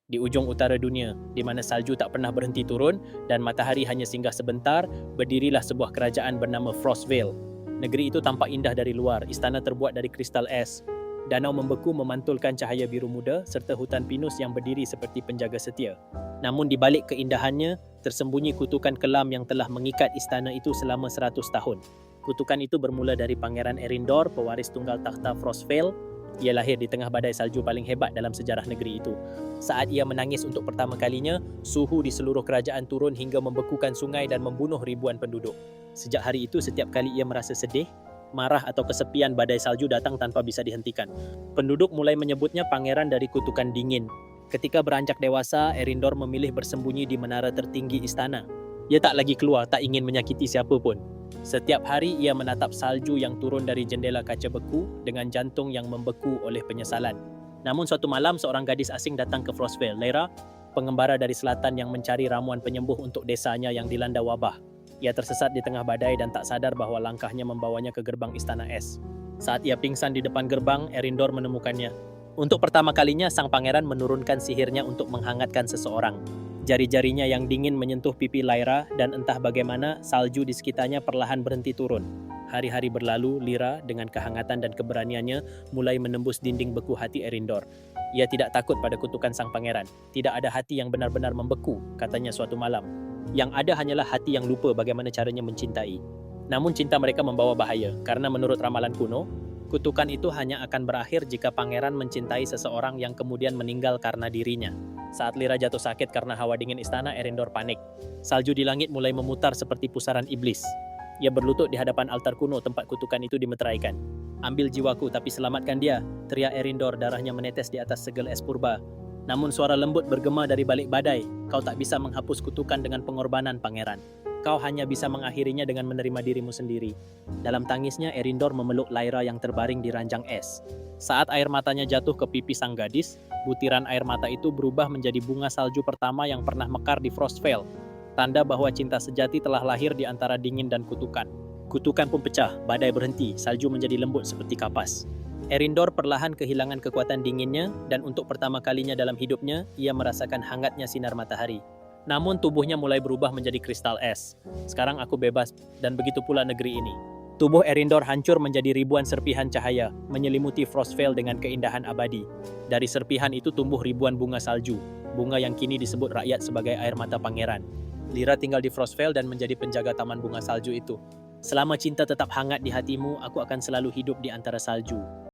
Di ujung utara dunia, di mana salju tak pernah berhenti turun dan matahari hanya singgah sebentar, berdirilah sebuah kerajaan bernama Frostvale. Negeri itu tampak indah dari luar, istana terbuat dari kristal es. Danau membeku memantulkan cahaya biru muda serta hutan pinus yang berdiri seperti penjaga setia. Namun di balik keindahannya, tersembunyi kutukan kelam yang telah mengikat istana itu selama 100 tahun. Kutukan itu bermula dari Pangeran Erindor, pewaris tunggal takhta Frostvale. Ia lahir di tengah badai salju paling hebat dalam sejarah negeri itu. Saat ia menangis untuk pertama kalinya, suhu di seluruh kerajaan turun hingga membekukan sungai dan membunuh ribuan penduduk. Sejak hari itu, setiap kali ia merasa sedih, marah atau kesepian, badai salju datang tanpa bisa dihentikan. Penduduk mulai menyebutnya pangeran dari kutukan dingin. Ketika beranjak dewasa, Erindor memilih bersembunyi di menara tertinggi istana. Ia tak lagi keluar, tak ingin menyakiti siapa pun. Setiap hari ia menatap salju yang turun dari jendela kaca beku dengan jantung yang membeku oleh penyesalan. Namun suatu malam seorang gadis asing datang ke Frostvale, Lyra, pengembara dari selatan yang mencari ramuan penyembuh untuk desanya yang dilanda wabah. Ia tersesat di tengah badai dan tak sadar bahawa langkahnya membawanya ke gerbang istana es. Saat ia pingsan di depan gerbang, Erindor menemukannya. Untuk pertama kalinya, sang pangeran menurunkan sihirnya untuk menghangatkan seseorang. Jari-jarinya yang dingin menyentuh pipi Lyra dan entah bagaimana salju di sekitarnya perlahan berhenti turun. Hari-hari berlalu, Lyra dengan kehangatan dan keberaniannya mulai menembus dinding beku hati Erindor. Ia tidak takut pada kutukan sang pangeran. Tidak ada hati yang benar-benar membeku, katanya suatu malam. Yang ada hanyalah hati yang lupa bagaimana caranya mencintai. Namun cinta mereka membawa bahaya, karena menurut ramalan kuno, kutukan itu hanya akan berakhir jika pangeran mencintai seseorang yang kemudian meninggal karena dirinya. Saat Lyra jatuh sakit karena hawa dingin istana, Erindor panik. Salju di langit mulai memutar seperti pusaran iblis. Ia berlutut di hadapan altar kuno tempat kutukan itu dimeteraikan. "Ambil jiwaku tapi selamatkan dia," teriak Erindor, darahnya menetes di atas segel es purba. Namun suara lembut bergema dari balik badai. "Kau tak bisa menghapus kutukan dengan pengorbanan, pangeran. Kau hanya bisa mengakhirinya dengan menerima dirimu sendiri." Dalam tangisnya, Erindor memeluk Lyra yang terbaring di ranjang es. Saat air matanya jatuh ke pipi sang gadis, butiran air mata itu berubah menjadi bunga salju pertama yang pernah mekar di Frostvale. Tanda bahwa cinta sejati telah lahir di antara dingin dan kutukan. Kutukan pun pecah, badai berhenti, salju menjadi lembut seperti kapas. Erindor perlahan kehilangan kekuatan dinginnya dan untuk pertama kalinya dalam hidupnya, ia merasakan hangatnya sinar matahari. Namun tubuhnya mulai berubah menjadi kristal es. "Sekarang aku bebas dan begitu pula negeri ini." Tubuh Erindor hancur menjadi ribuan serpihan cahaya, menyelimuti Frostvale dengan keindahan abadi. Dari serpihan itu tumbuh ribuan bunga salju, bunga yang kini disebut rakyat sebagai air mata pangeran. Lyra tinggal di Frostvale dan menjadi penjaga taman bunga salju itu. "Selama cinta tetap hangat di hatimu, aku akan selalu hidup di antara salju."